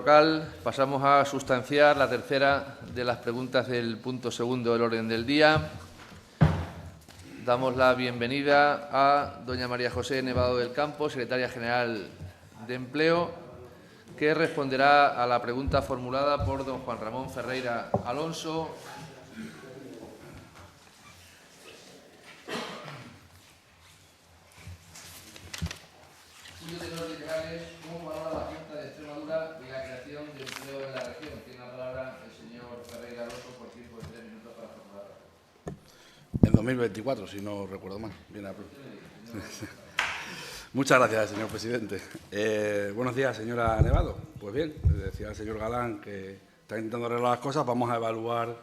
Local. Pasamos a sustanciar la tercera de las preguntas del punto segundo del orden del día. Damos la bienvenida a doña María José Nevado del Campo, secretaria general de Empleo, que responderá a la pregunta formulada por don Juan Ramón Ferreira Alonso. ¿Cómo valora la Junta de Extremadura y la creación de empleo en la región? Tiene la palabra el señor Ferreira Alonso por tiempo de 3 minutos para formular. En 2024, si no recuerdo mal. Bien, muchas gracias, señor presidente. Buenos días, señora Nevado. Pues bien, decía el señor Galán que está intentando arreglar las cosas. Vamos a evaluar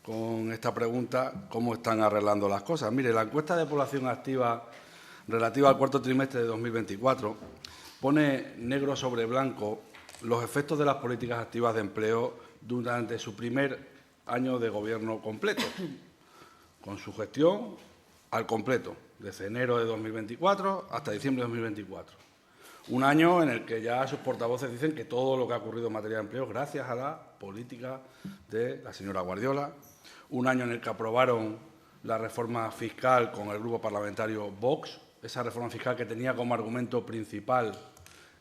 con esta pregunta cómo están arreglando las cosas. Mire, la encuesta de población activa relativa al cuarto trimestre de 2024 pone negro sobre blanco los efectos de las políticas activas de empleo durante su primer año de gobierno completo, con su gestión al completo, desde enero de 2024 hasta diciembre de 2024. Un año en el que ya sus portavoces dicen que todo lo que ha ocurrido en materia de empleo es gracias a la política de la señora Guardiola. Un año en el que aprobaron la reforma fiscal con el grupo parlamentario Vox, esa reforma fiscal que tenía como argumento principal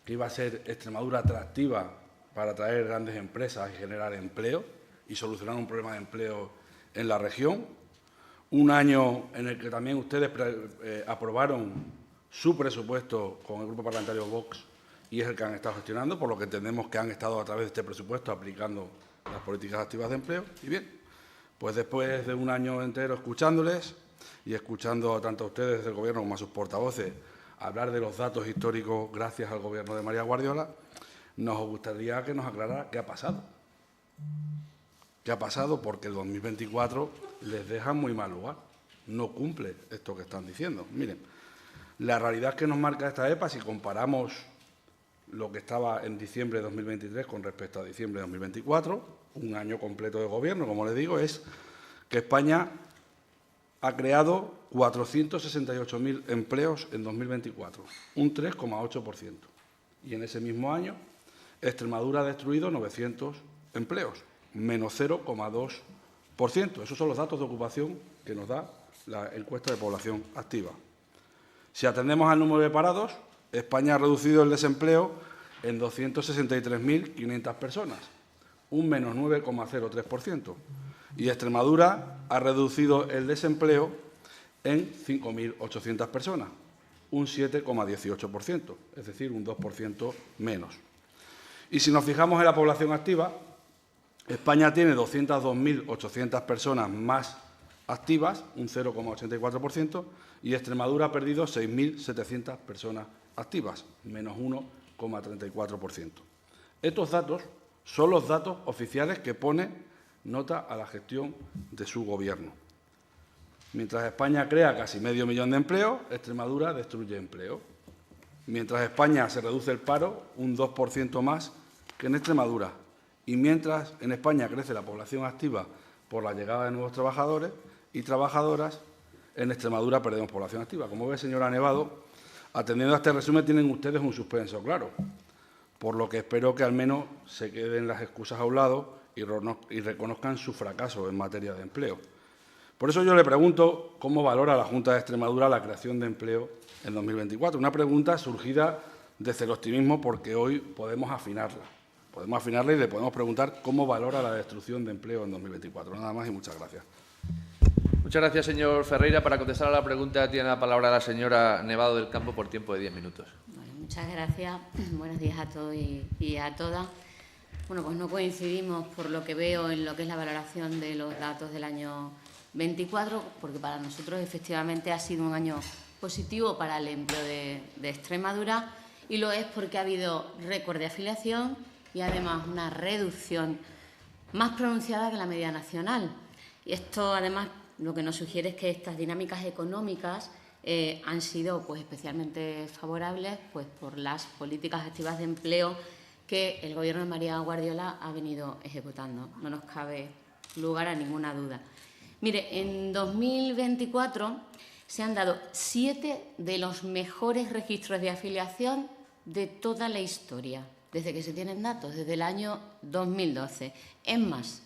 que iba a ser Extremadura atractiva para atraer grandes empresas y generar empleo y solucionar un problema de empleo en la región. Un año en el que también ustedes aprobaron su presupuesto con el grupo parlamentario Vox y es el que han estado gestionando, por lo que entendemos que han estado a través de este presupuesto aplicando las políticas activas de empleo. Y bien, pues después de un año entero escuchándoles y escuchando tanto a ustedes desde el Gobierno como a sus portavoces hablar de los datos históricos gracias al Gobierno de María Guardiola, nos gustaría que nos aclarara qué ha pasado. ¿Qué ha pasado? Porque el 2024 les deja muy mal lugar. No cumple esto que están diciendo. Miren, la realidad que nos marca esta EPA, si comparamos lo que estaba en diciembre de 2023 con respecto a diciembre de 2024, un año completo de gobierno, como les digo, es que España ha creado 468.000 empleos en 2024, un 3,8%. Y en ese mismo año, Extremadura ha destruido 900 empleos, menos 0,2%. Esos son los datos de ocupación que nos da la encuesta de población activa. Si atendemos al número de parados, España ha reducido el desempleo en 263.500 personas, un menos 9,03%. Y Extremadura ha reducido el desempleo en 5.800 personas, un 7,18%, es decir, un 2% menos. Y si nos fijamos en la población activa, España tiene 202.800 personas más activas, un 0,84%, y Extremadura ha perdido 6.700 personas activas, menos 1,34%. Estos datos son los datos oficiales que pone nota a la gestión de su Gobierno. Mientras España crea casi 500.000 de empleos, Extremadura destruye empleo. Mientras España se reduce el paro, un 2% más que en Extremadura. Y mientras en España crece la población activa por la llegada de nuevos trabajadores y trabajadoras, en Extremadura perdemos población activa. Como ve, señora Nevado, atendiendo a este resumen, tienen ustedes un suspenso claro, por lo que espero que al menos se queden las excusas a un lado y reconozcan su fracaso en materia de empleo. Por eso yo le pregunto cómo valora la Junta de Extremadura la creación de empleo en 2024. Una pregunta surgida desde el optimismo porque hoy podemos afinarla. Podemos afinarla y le podemos preguntar cómo valora la destrucción de empleo en 2024. Nada más y muchas gracias. Muchas gracias, señor Ferreira. Para contestar a la pregunta tiene la palabra la señora Nevado del Campo por tiempo de 10 minutos. Bueno, muchas gracias. Buenos días a todos y a todas. Bueno, pues no coincidimos, por lo que veo, en lo que es la valoración de los datos del año 24, porque para nosotros efectivamente ha sido un año positivo para el empleo de Extremadura y lo es porque ha habido récord de afiliación y además una reducción más pronunciada que la media nacional. Y esto además lo que nos sugiere es que estas dinámicas económicas han sido pues especialmente favorables pues por las políticas activas de empleo que el Gobierno de María Guardiola ha venido ejecutando. No nos cabe lugar a ninguna duda. Mire, en 2024 se han dado 7 de los mejores registros de afiliación de toda la historia. desde que se tienen datos, desde el año 2012. Es más,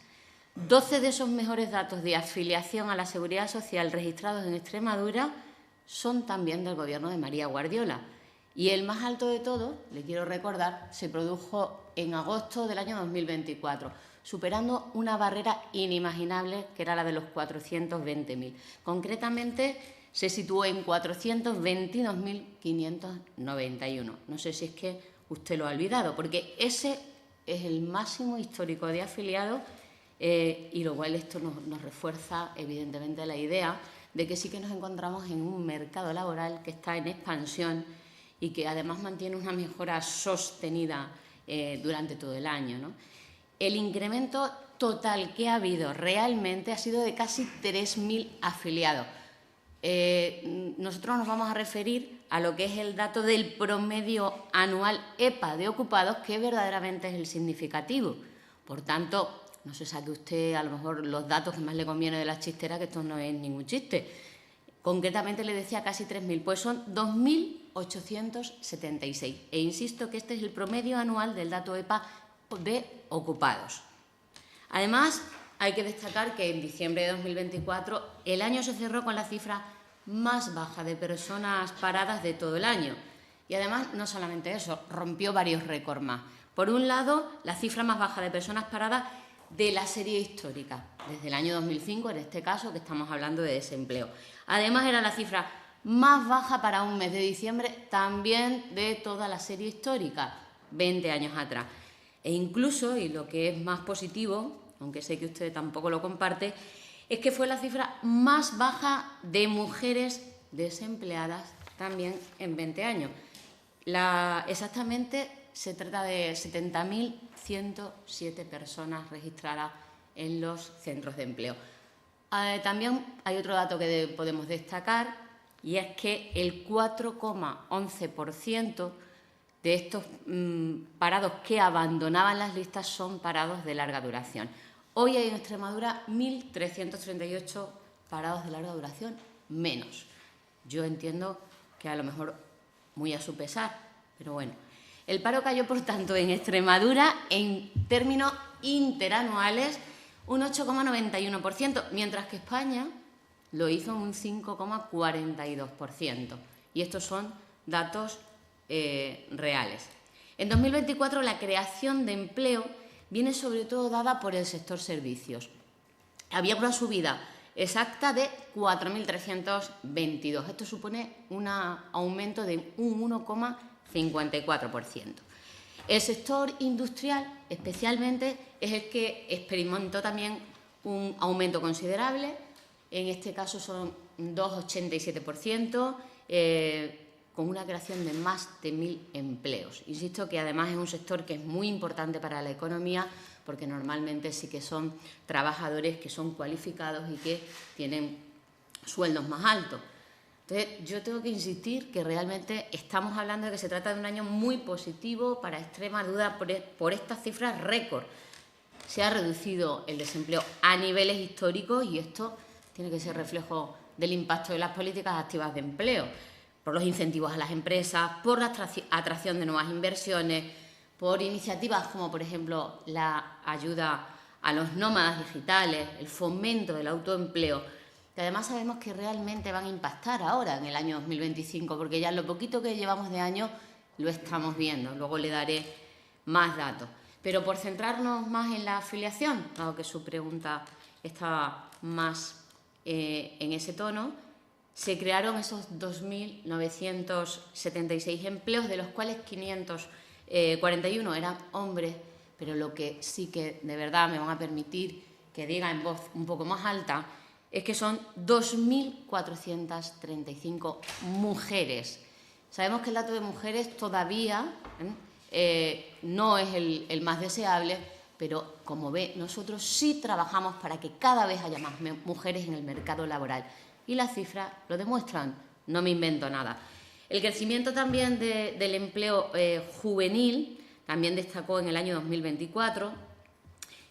12 de esos mejores datos de afiliación a la Seguridad Social registrados en Extremadura son también del Gobierno de María Guardiola. Y el más alto de todos, le quiero recordar, se produjo en agosto del año 2024, superando una barrera inimaginable que era la de los 420.000. Concretamente, se situó en 422.591. No sé si es que usted lo ha olvidado, porque ese es el máximo histórico de afiliados y lo cual esto nos refuerza evidentemente la idea de que sí que nos encontramos en un mercado laboral que está en expansión y que además mantiene una mejora sostenida durante todo el año, ¿no? El incremento total que ha habido realmente ha sido de casi 3.000 afiliados. Nosotros nos vamos a referir a lo que es el dato del promedio anual EPA de ocupados, que verdaderamente es el significativo. Por tanto, no se saque usted a lo mejor los datos que más le conviene de la chistera, que esto no es ningún chiste. Concretamente le decía casi 3.000, pues son 2.876. E insisto que este es el promedio anual del dato EPA de ocupados. Además, hay que destacar que en diciembre de 2024 el año se cerró con la cifra más baja de personas paradas de todo el año. Y además, no solamente eso, rompió varios récords más. Por un lado, la cifra más baja de personas paradas de la serie histórica, desde el año 2005, en este caso, que estamos hablando de desempleo. Además, era la cifra más baja para un mes de diciembre también de toda la serie histórica, 20 años atrás. E incluso, y lo que es más positivo, aunque sé que usted tampoco lo comparte, es que fue la cifra más baja de mujeres desempleadas también en 20 años. Exactamente se trata de 70.107 personas registradas en los centros de empleo. También hay otro dato que podemos destacar, y es que el 4,11% de estos parados que abandonaban las listas son parados de larga duración. Hoy hay en Extremadura 1.338 parados de larga duración menos. Yo entiendo que a lo mejor muy a su pesar, pero bueno. El paro cayó, por tanto, en Extremadura en términos interanuales un 8,91%, mientras que España lo hizo en un 5,42%. Y estos son datos reales. En 2024 la creación de empleo viene sobre todo dada por el sector servicios. Había una subida exacta de 4.322. Esto supone un aumento de un 1,54%. El sector industrial, especialmente, es el que experimentó también un aumento considerable. En este caso son 2,87%, con una creación de más de 1.000 empleos. Insisto que además es un sector que es muy importante para la economía, porque normalmente sí que son trabajadores que son cualificados y que tienen sueldos más altos. Entonces, yo tengo que insistir que realmente estamos hablando de que se trata de un año muy positivo para Extremadura por estas cifras récord. Se ha reducido el desempleo a niveles históricos y esto tiene que ser reflejo del impacto de las políticas activas de empleo, por los incentivos a las empresas, por la atracción de nuevas inversiones, por iniciativas como, por ejemplo, la ayuda a los nómadas digitales, el fomento del autoempleo, que además sabemos que realmente van a impactar ahora en el año 2025, porque ya en lo poquito que llevamos de año lo estamos viendo. Luego le daré más datos. Pero por centrarnos más en la afiliación, dado que su pregunta estaba más en ese tono, se crearon esos 2.976 empleos, de los cuales 541 eran hombres, pero lo que sí que de verdad me van a permitir que diga en voz un poco más alta es que son 2.435 mujeres. Sabemos que el dato de mujeres todavía no es el más deseable, pero como ve, nosotros sí trabajamos para que cada vez haya más mujeres en el mercado laboral. Y las cifras lo demuestran, no me invento nada. El crecimiento también del empleo juvenil también destacó en el año 2024,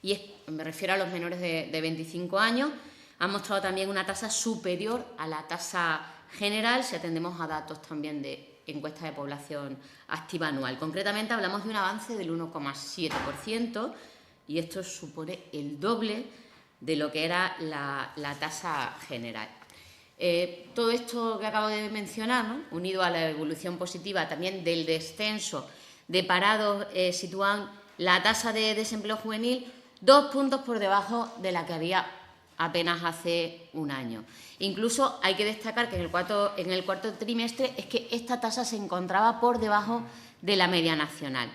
y me refiero a los menores de 25 años, han mostrado también una tasa superior a la tasa general, si atendemos a datos también de encuesta de población activa anual. Concretamente hablamos de un avance del 1,7% y esto supone el doble de lo que era la tasa general. Todo esto que acabo de mencionar, ¿no?, unido a la evolución positiva también del descenso de parados, sitúan la tasa de desempleo juvenil 2 puntos por debajo de la que había apenas hace un año. Incluso hay que destacar que en el cuarto trimestre es que esta tasa se encontraba por debajo de la media nacional.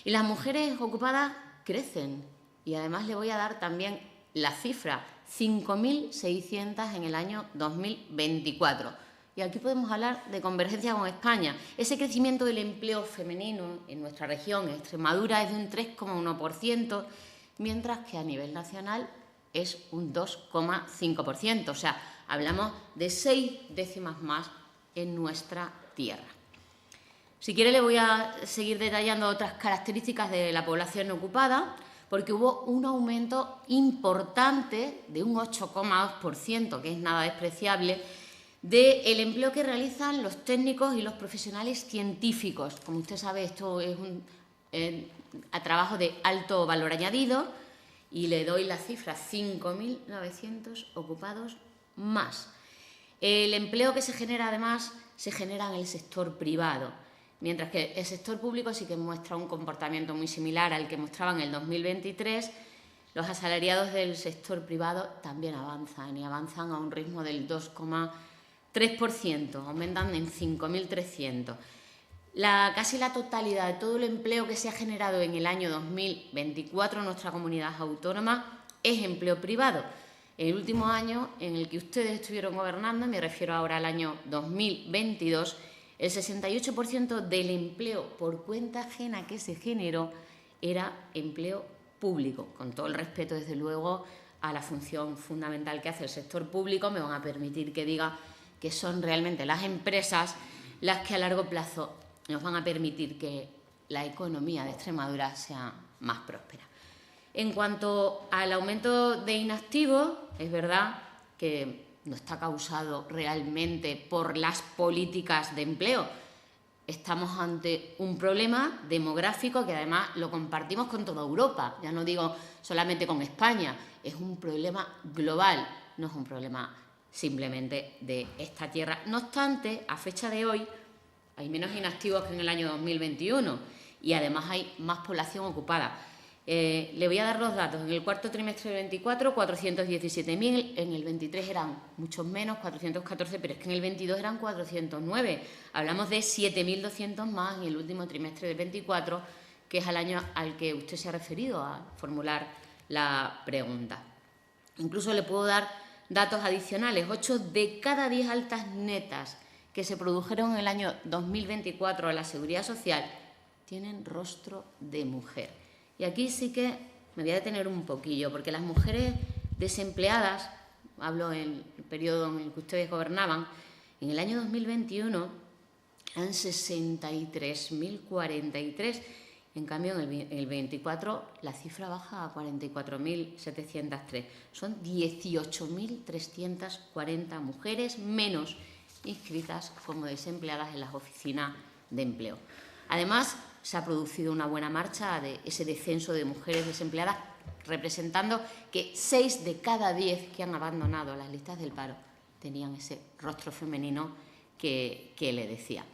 Y las mujeres ocupadas crecen. Y además le voy a dar también la cifra, 5.600 en el año 2024. Y aquí podemos hablar de convergencia con España. Ese crecimiento del empleo femenino en nuestra región, en Extremadura, es de un 3,1%, mientras que a nivel nacional es un 2,5%. O sea, hablamos de 6 décimas más en nuestra tierra. Si quiere, le voy a seguir detallando otras características de la población ocupada, porque hubo un aumento importante de un 8,2%, que es nada despreciable, del empleo que realizan los técnicos y los profesionales científicos. Como usted sabe, esto es a trabajo de alto valor añadido, y le doy la cifra, 5.900 ocupados más. El empleo que se genera, además, se genera en el sector privado, mientras que el sector público sí que muestra un comportamiento muy similar al que mostraba en el 2023. Los asalariados del sector privado también avanzan, y avanzan a un ritmo del 2,3%, aumentan en 5.300. Casi la totalidad de todo el empleo que se ha generado en el año 2024 en nuestra comunidad autónoma es empleo privado. En el último año en el que ustedes estuvieron gobernando, me refiero ahora al año 2022, el 68% del empleo por cuenta ajena que se generó era empleo público. Con todo el respeto, desde luego, a la función fundamental que hace el sector público, me van a permitir que diga que son realmente las empresas las que a largo plazo nos van a permitir que la economía de Extremadura sea más próspera. En cuanto al aumento de inactivos, es verdad que no está causado realmente por las políticas de empleo. Estamos ante un problema demográfico que además lo compartimos con toda Europa, ya no digo solamente con España, es un problema global, no es un problema simplemente de esta tierra. No obstante, a fecha de hoy hay menos inactivos que en el año 2021 y además hay más población ocupada. Le voy a dar los datos. En el cuarto trimestre del 24, 417.000, en el 23 eran muchos menos, 414, pero es que en el 22 eran 409. Hablamos de 7.200 más en el último trimestre del 24, que es el año al que usted se ha referido a formular la pregunta. Incluso le puedo dar datos adicionales. 8 de cada 10 altas netas que se produjeron en el año 2024 a la Seguridad Social tienen rostro de mujer. Y aquí sí que me voy a detener un poquillo, porque las mujeres desempleadas, hablo en el periodo en el que ustedes gobernaban, en el año 2021 eran 63.043. En cambio, en el 24 la cifra baja a 44.703. Son 18.340 mujeres menos inscritas como desempleadas en las oficinas de empleo. Además, se ha producido una buena marcha de ese descenso de mujeres desempleadas, representando que 6 de cada 10 que han abandonado las listas del paro tenían ese rostro femenino que le decía.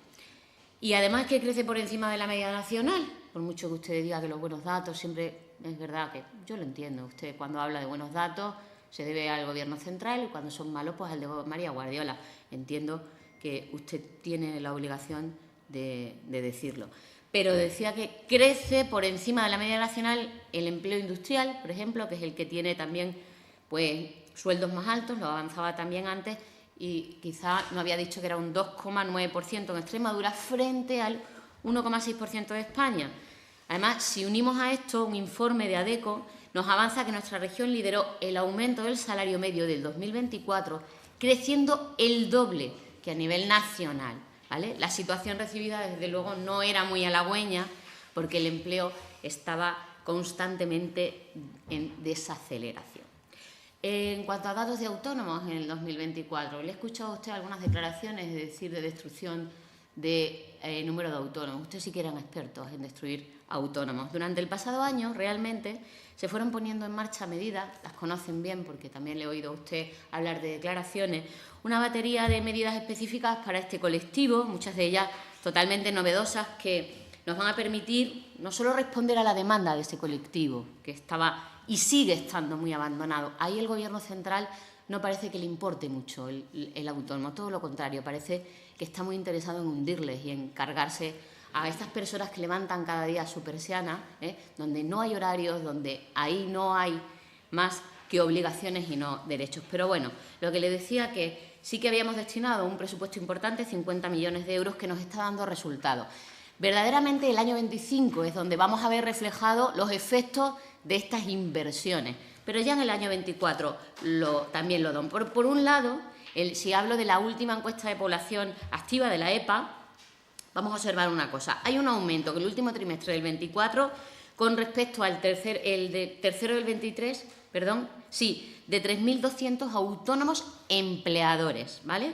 Y además que crece por encima de la media nacional, por mucho que usted diga que los buenos datos, siempre es verdad que yo lo entiendo, usted cuando habla de buenos datos se debe al Gobierno central y cuando son malos pues al de María Guardiola. Entiendo que usted tiene la obligación de decirlo. Pero decía que crece por encima de la media nacional el empleo industrial, por ejemplo, que es el que tiene también pues sueldos más altos, lo avanzaba también antes, y quizá no había dicho que era un 2,9% en Extremadura frente al 1,6% de España. Además, si unimos a esto un informe de ADECO, nos avanza que nuestra región lideró el aumento del salario medio del 2024, creciendo el doble que a nivel nacional, ¿vale? La situación recibida, desde luego, no era muy halagüeña porque el empleo estaba constantemente en desaceleración. En cuanto a datos de autónomos en el 2024, le he escuchado a usted algunas declaraciones, es decir, de destrucción de número de autónomos. Ustedes sí que eran expertos en destruir autónomos. Durante el pasado año, realmente, se fueron poniendo en marcha medidas, las conocen bien porque también le he oído a usted hablar de declaraciones, una batería de medidas específicas para este colectivo, muchas de ellas totalmente novedosas, que nos van a permitir no solo responder a la demanda de ese colectivo, que estaba y sigue estando muy abandonado. Ahí el Gobierno central no parece que le importe mucho el autónomo, todo lo contrario, parece que está muy interesado en hundirles y en cargarse a estas personas que levantan cada día su persiana, donde no hay horarios, donde ahí no hay más que obligaciones y no derechos. Pero bueno, lo que le decía que sí que habíamos destinado un presupuesto importante, 50 millones de euros, que nos está dando resultados. Verdaderamente el año 25 es donde vamos a ver reflejados los efectos de estas inversiones, pero ya en el año 24 también lo dan. Por un lado, si hablo de la última encuesta de población activa de la EPA, vamos a observar una cosa. Hay un aumento en el último trimestre del 24 con respecto al tercero del 23, de 3.200 autónomos empleadores, ¿vale?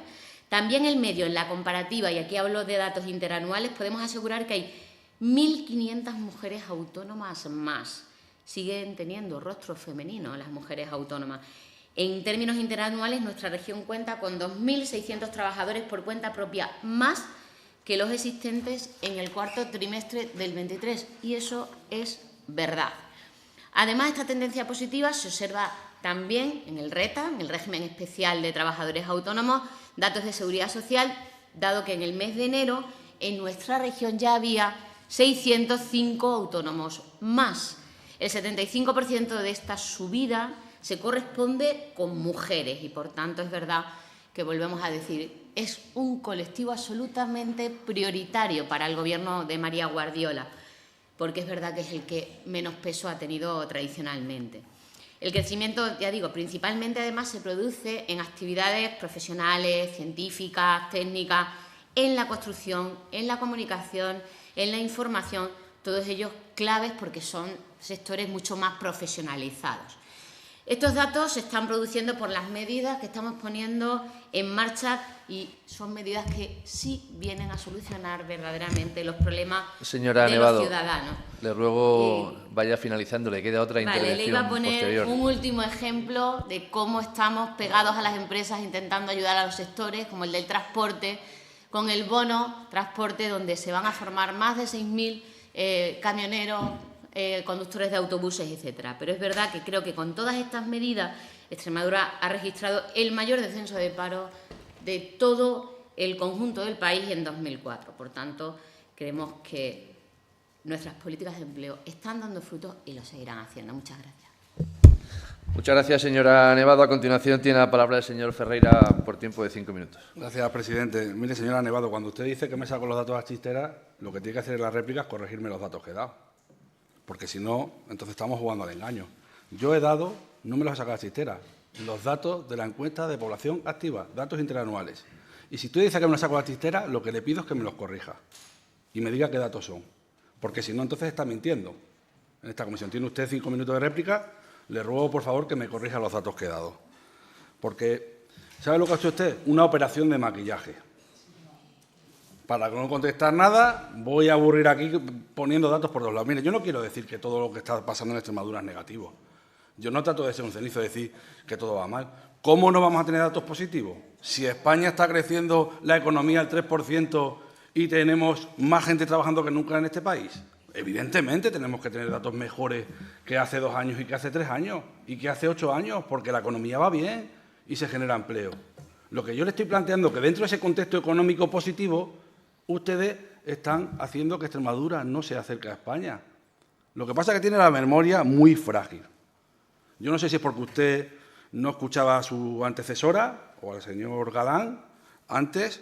También el medio, en la comparativa, y aquí hablo de datos interanuales, podemos asegurar que hay 1.500 mujeres autónomas más. Siguen teniendo rostro femenino las mujeres autónomas. En términos interanuales, nuestra región cuenta con 2.600 trabajadores por cuenta propia más que los existentes en el cuarto trimestre del 23, y eso es verdad. Además, esta tendencia positiva se observa también en el RETA, en el régimen especial de trabajadores autónomos, datos de seguridad social, dado que en el mes de enero en nuestra región ya había 605 autónomos más. El 75% de esta subida se corresponde con mujeres y, por tanto, es verdad que volvemos a decir, es un colectivo absolutamente prioritario para el Gobierno de María Guardiola, porque es verdad que es el que menos peso ha tenido tradicionalmente. El crecimiento, ya digo, principalmente además se produce en actividades profesionales, científicas, técnicas, en la construcción, en la comunicación, en la información, todos ellos claves porque son sectores mucho más profesionalizados. Estos datos se están produciendo por las medidas que estamos poniendo en marcha y son medidas que sí vienen a solucionar verdaderamente los problemas Señora de Nevado, los ciudadanos. Le ruego vaya finalizando, le queda otra intervención le iba a poner posterior. un último ejemplo de cómo estamos pegados a las empresas intentando ayudar a los sectores, como el del transporte, con el bono transporte, donde se van a formar más de 6.000 camioneros, conductores de autobuses, etcétera. Pero es verdad que creo que con todas estas medidas Extremadura ha registrado el mayor descenso de paro de todo el conjunto del país en 2004. Por tanto, creemos que nuestras políticas de empleo están dando frutos y lo seguirán haciendo. Muchas gracias. Muchas gracias, señora Nevado. A continuación tiene la palabra el señor Ferreira por tiempo de 5 minutos. Gracias, presidente. Mire, señora Nevado, cuando usted dice que me saco los datos a las chisteras, lo que tiene que hacer en la réplica es corregirme los datos que he dado. Porque si no, entonces estamos jugando al engaño. Yo he dado, no me los he sacado a las chisteras, los datos de la encuesta de población activa, datos interanuales. Y si usted dice que me los saco a las chisteras, lo que le pido es que me los corrija y me diga qué datos son. Porque si no, entonces está mintiendo en esta comisión. Tiene usted 5 minutos de réplica. Le ruego, por favor, que me corrija los datos que he dado. Porque, ¿sabe lo que ha hecho usted? Una operación de maquillaje. Para no contestar nada, voy a aburrir aquí poniendo datos por todos lados. Mire, yo no quiero decir que todo lo que está pasando en Extremadura es negativo. Yo no trato de ser un cenizo, de decir que todo va mal. ¿Cómo no vamos a tener datos positivos? Si España está creciendo la economía al 3% y tenemos más gente trabajando que nunca en este país, evidentemente tenemos que tener datos mejores que hace 2 años y que hace 3 años y que hace 8 años, porque la economía va bien y se genera empleo. Lo que yo le estoy planteando es que dentro de ese contexto económico positivo, ustedes están haciendo que Extremadura no se acerque a España. Lo que pasa es que tiene la memoria muy frágil. Yo no sé si es porque usted no escuchaba a su antecesora o al señor Galán antes,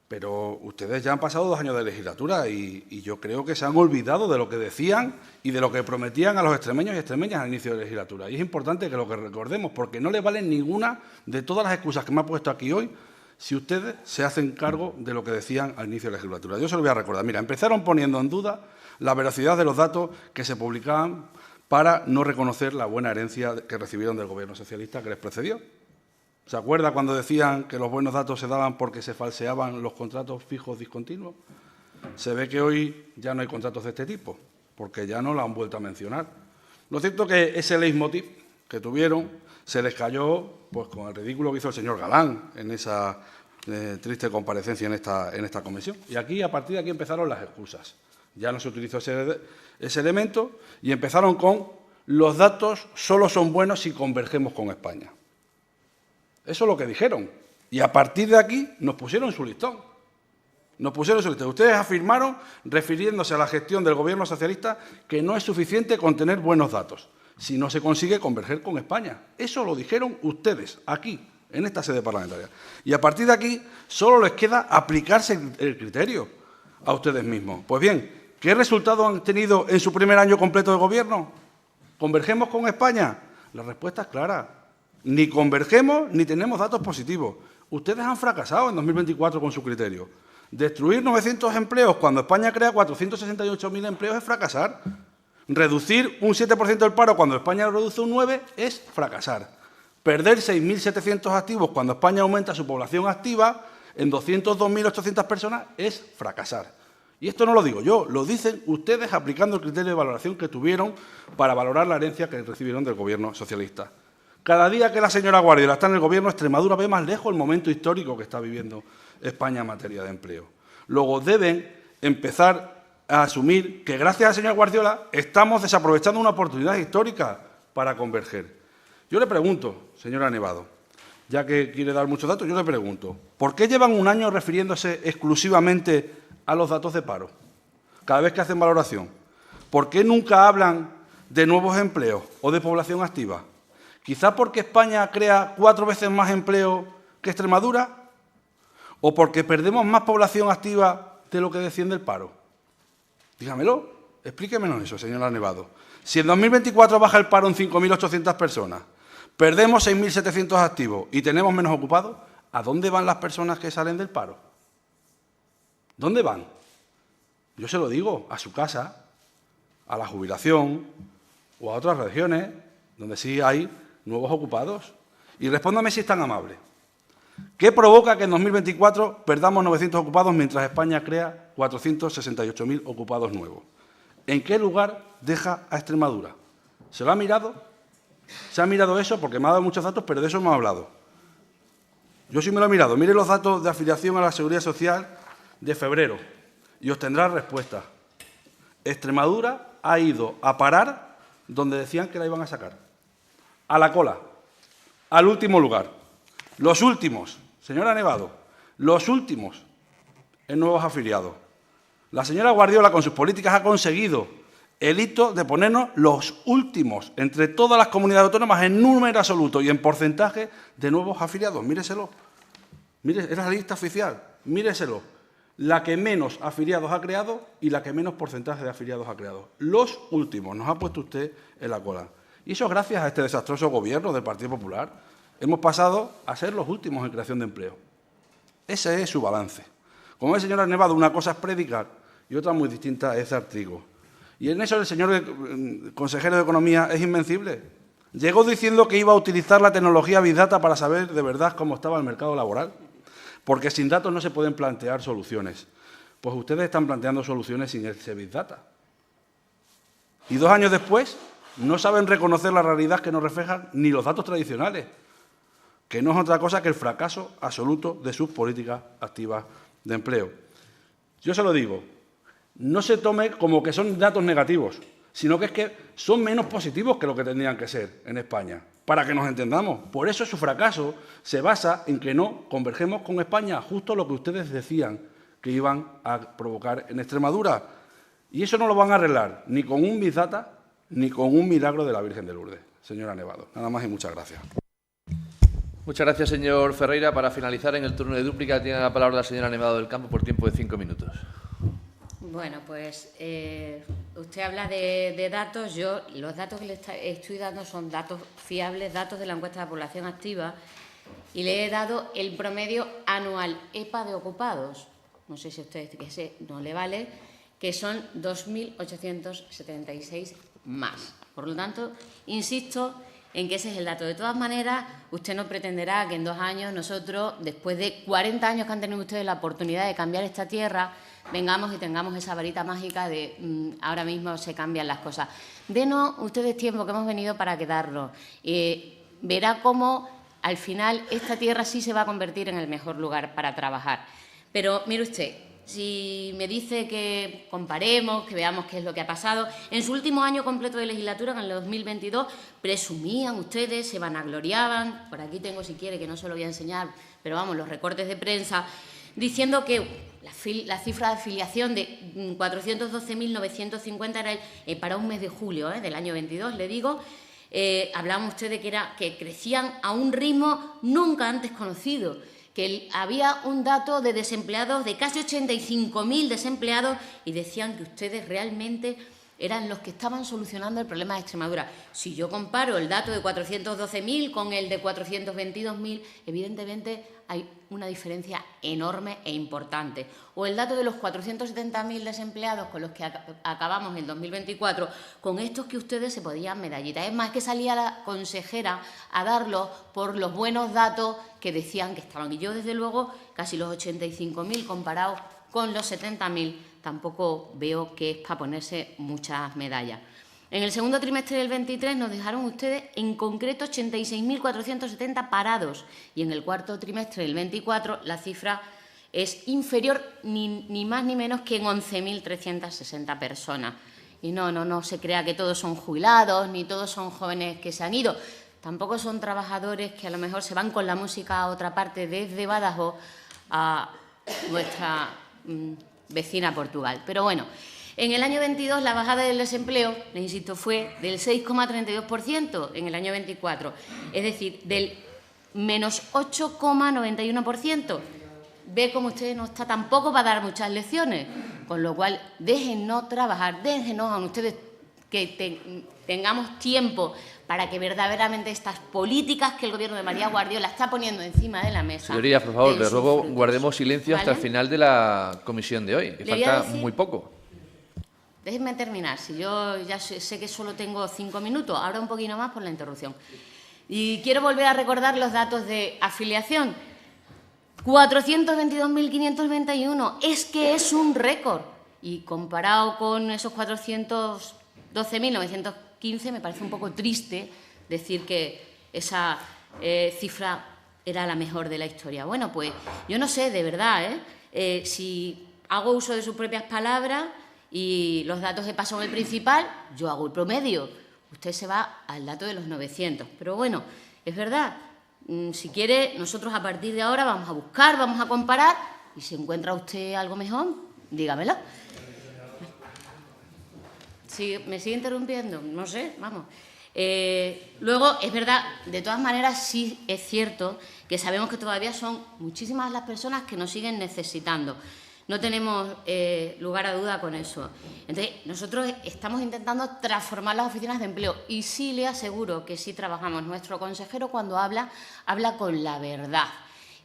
pero ustedes ya han pasado 2 años de legislatura y yo creo que se han olvidado de lo que decían y de lo que prometían a los extremeños y extremeñas al inicio de la legislatura. Y es importante que lo que recordemos, porque no les valen ninguna de todas las excusas que me ha puesto aquí hoy si ustedes se hacen cargo de lo que decían al inicio de la legislatura. Yo se lo voy a recordar. Mira, empezaron poniendo en duda la veracidad de los datos que se publicaban para no reconocer la buena herencia que recibieron del Gobierno socialista que les precedió. ¿Se acuerda cuando decían que los buenos datos se daban porque se falseaban los contratos fijos discontinuos? Se ve que hoy ya no hay contratos de este tipo, porque ya no lo han vuelto a mencionar. Lo cierto es que ese leitmotiv que tuvieron se les cayó pues, con el ridículo que hizo el señor Galán en esa triste comparecencia en esta comisión. Y aquí, a partir de aquí, empezaron las excusas. Ya no se utilizó ese elemento y empezaron con los datos solo son buenos si convergemos con España. Eso es lo que dijeron. Y a partir de aquí nos pusieron su listón. Ustedes afirmaron, refiriéndose a la gestión del Gobierno socialista, que no es suficiente con tener buenos datos si no se consigue converger con España. Eso lo dijeron ustedes, aquí, en esta sede parlamentaria. Y a partir de aquí solo les queda aplicarse el criterio a ustedes mismos. Pues bien, ¿qué resultados han tenido en su primer año completo de gobierno? ¿Convergemos con España? La respuesta es clara. Ni convergemos ni tenemos datos positivos. Ustedes han fracasado en 2024 con su criterio. Destruir 900 empleos cuando España crea 468.000 empleos es fracasar. Reducir un 7% del paro cuando España reduce un 9% es fracasar. Perder 6.700 activos cuando España aumenta su población activa en 202.800 personas es fracasar. Y esto no lo digo yo, lo dicen ustedes aplicando el criterio de valoración que tuvieron para valorar la herencia que recibieron del Gobierno socialista. Cada día que la señora Guardiola está en el Gobierno, Extremadura ve más lejos el momento histórico que está viviendo España en materia de empleo. Luego deben empezar a asumir que gracias al señor Guardiola estamos desaprovechando una oportunidad histórica para converger. Yo le pregunto, señora Nevado, ya que quiere dar muchos datos, yo le pregunto, ¿por qué llevan un año refiriéndose exclusivamente a los datos de paro cada vez que hacen valoración? ¿Por qué nunca hablan de nuevos empleos o de población activa? ¿Quizá porque España crea 4 veces más empleo que Extremadura? ¿O porque perdemos más población activa de lo que desciende el paro? Dígamelo, explíquemenos eso, señora Nevado. Si en 2024 baja el paro en 5.800 personas, perdemos 6.700 activos y tenemos menos ocupados, ¿a dónde van las personas que salen del paro? ¿Dónde van? Yo se lo digo, a su casa, a la jubilación o a otras regiones donde sí hay nuevos ocupados. Y respóndame si es tan amable. ¿Qué provoca que en 2024 perdamos 900 ocupados mientras España crea 468.000 ocupados nuevos? ¿En qué lugar deja a Extremadura? ¿Se lo ha mirado? ¿Se ha mirado eso? Porque me ha dado muchos datos, pero de eso hemos hablado. Yo sí me lo he mirado. Mire los datos de afiliación a la Seguridad Social de febrero y obtendrá respuesta. Extremadura ha ido a parar donde decían que la iban a sacar. A la cola, al último lugar. Los últimos, señora Nevado, los últimos en nuevos afiliados. La señora Guardiola, con sus políticas, ha conseguido el hito de ponernos los últimos entre todas las comunidades autónomas en número absoluto y en porcentaje de nuevos afiliados. Míreselo. Mire, es la lista oficial. Míreselo. La que menos afiliados ha creado y la que menos porcentaje de afiliados ha creado. Los últimos. Nos ha puesto usted en la cola. Y eso gracias a este desastroso gobierno del Partido Popular. Hemos pasado a ser los últimos en creación de empleo. Ese es su balance. Como ve, señora Nevado, una cosa es predicar y otra muy distinta es dar trigo. Y en eso el señor consejero de Economía es invencible. Llegó diciendo que iba a utilizar la tecnología Big Data para saber de verdad cómo estaba el mercado laboral, porque sin datos no se pueden plantear soluciones. Pues ustedes están planteando soluciones sin ese Big Data. Y 2 años después no saben reconocer la realidad que nos reflejan ni los datos tradicionales, que no es otra cosa que el fracaso absoluto de sus políticas activas de empleo. Yo se lo digo, no se tome como que son datos negativos, sino que es que son menos positivos que lo que tendrían que ser en España, para que nos entendamos. Por eso su fracaso se basa en que no convergemos con España, justo lo que ustedes decían que iban a provocar en Extremadura. Y eso no lo van a arreglar ni con un Big Data ni con un milagro de la Virgen de Lourdes, señora Nevado. Nada más y muchas gracias. Muchas gracias, señor Ferreira. Para finalizar, en el turno de dúplica tiene la palabra la señora Nevado del Campo por tiempo de 5 minutos. Bueno, pues usted habla de datos. Yo los datos que le estoy dando son datos fiables, datos de la encuesta de población activa, y le he dado el promedio anual EPA de ocupados. No sé si a usted que ese no le vale, que son 2.876 más. Por lo tanto, insisto en que ese es el dato. De todas maneras, usted no pretenderá que en 2 años nosotros, después de 40 años que han tenido ustedes la oportunidad de cambiar esta tierra, vengamos y tengamos esa varita mágica de ahora mismo se cambian las cosas. Denos ustedes tiempo, que hemos venido para quedarnos. Verá cómo al final esta tierra sí se va a convertir en el mejor lugar para trabajar. Pero mire usted, si me dice que comparemos, que veamos qué es lo que ha pasado, en su último año completo de legislatura, en el 2022, presumían ustedes, se vanagloriaban, por aquí tengo si quiere, que no se lo voy a enseñar, pero vamos, los recortes de prensa, diciendo que la cifra de afiliación de 412.950 era para un mes de julio del año 22, le digo. Hablaban ustedes que crecían a un ritmo nunca antes conocido, que había un dato de desempleados de casi 85.000 desempleados y decían que ustedes realmente eran los que estaban solucionando el problema de Extremadura. Si yo comparo el dato de 412.000 con el de 422.000, evidentemente hay una diferencia enorme e importante. O el dato de los 470.000 desempleados con los que acabamos en 2024, con estos que ustedes se podían medallitas. Es más, que salía la consejera a darlos por los buenos datos que decían que estaban. Y yo, desde luego, casi los 85.000 comparados con los 70.000, tampoco veo que es para ponerse muchas medallas. En el segundo trimestre del 23 nos dejaron ustedes en concreto 86.470 parados y en el cuarto trimestre del 24 la cifra es inferior ni más ni menos que en 11.360 personas. Y no se crea que todos son jubilados ni todos son jóvenes que se han ido. Tampoco son trabajadores que a lo mejor se van con la música a otra parte desde Badajoz a nuestra vecina Portugal. Pero bueno, en el año 22 la bajada del desempleo, les insisto, fue del 6,32% en el año 24, es decir, del menos 8,91%. Ve como usted no está tampoco para dar muchas lecciones, con lo cual déjennos trabajar, déjenos a ustedes que tengamos tiempo para que verdaderamente estas políticas que el Gobierno de María Guardiola está poniendo encima de la mesa... Señorías, por favor, les ruego guardemos silencio hasta el final de la comisión de hoy, que falta muy poco. Déjenme terminar, si yo ya sé que solo tengo 5 minutos, ahora un poquito más por la interrupción. Y quiero volver a recordar los datos de afiliación. 422.521, es que es un récord. Y comparado con esos 412.915, me parece un poco triste decir que esa cifra era la mejor de la historia. Bueno, pues yo no sé, de verdad, si hago uso de sus propias palabras y los datos de paso en el principal, yo hago el promedio. Usted se va al dato de los 900. Pero bueno, es verdad. Si quiere, nosotros a partir de ahora vamos a buscar, vamos a comparar, y si encuentra usted algo mejor, dígamelo. ¿Me sigue interrumpiendo? No sé, vamos. Luego, es verdad, de todas maneras, sí es cierto que sabemos que todavía son muchísimas las personas que nos siguen necesitando. No tenemos lugar a duda con eso. Entonces, nosotros estamos intentando transformar las oficinas de empleo y sí le aseguro que sí trabajamos. Nuestro consejero, cuando habla con la verdad.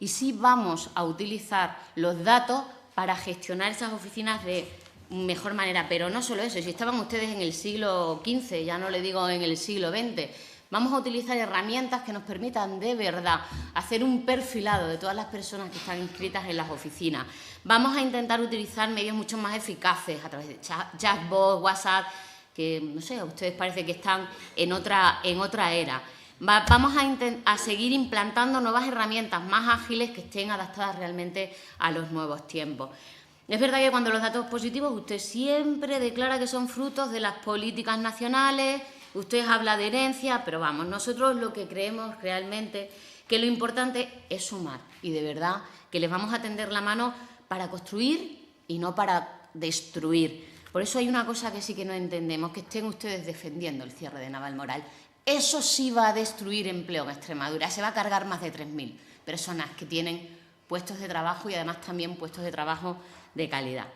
Y sí vamos a utilizar los datos para gestionar esas oficinas de mejor manera. Pero no solo eso, si estaban ustedes en el siglo XV, ya no le digo en el siglo XX, vamos a utilizar herramientas que nos permitan de verdad hacer un perfilado de todas las personas que están inscritas en las oficinas. Vamos a intentar utilizar medios mucho más eficaces a través de chatbots, WhatsApp, que, no sé, a ustedes parece que están en otra era. Vamos a seguir implantando nuevas herramientas más ágiles que estén adaptadas realmente a los nuevos tiempos. Es verdad que cuando los datos positivos usted siempre declara que son frutos de las políticas nacionales. Usted habla de herencia, pero vamos, nosotros lo que creemos realmente que lo importante es sumar y de verdad que les vamos a tender la mano para construir y no para destruir. Por eso hay una cosa que sí que no entendemos, que estén ustedes defendiendo el cierre de Navalmoral. Eso sí va a destruir empleo en Extremadura, se va a cargar más de 3.000 personas que tienen puestos de trabajo y además también puestos de trabajo de calidad.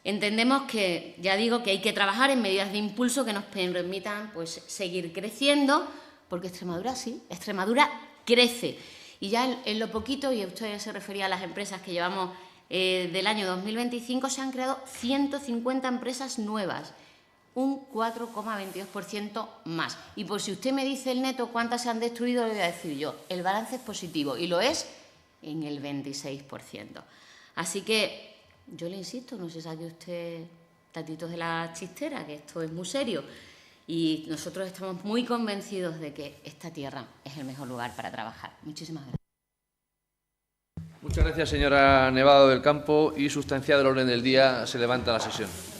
Entendemos que, ya digo, que hay que trabajar en medidas de impulso que nos permitan pues, seguir creciendo, porque Extremadura sí, Extremadura crece. Y ya en lo poquito, y usted ya se refería a las empresas que llevamos del año 2025, se han creado 150 empresas nuevas. un 4,22% más. Y por si usted me dice el neto cuántas se han destruido, le voy a decir yo, el balance es positivo y lo es en el 26%. Así que yo le insisto, no se saque usted tatitos de la chistera, que esto es muy serio. Y nosotros estamos muy convencidos de que esta tierra es el mejor lugar para trabajar. Muchísimas gracias. Muchas gracias, señora Nevado del Campo. Y sustanciado el orden del día, se levanta la sesión.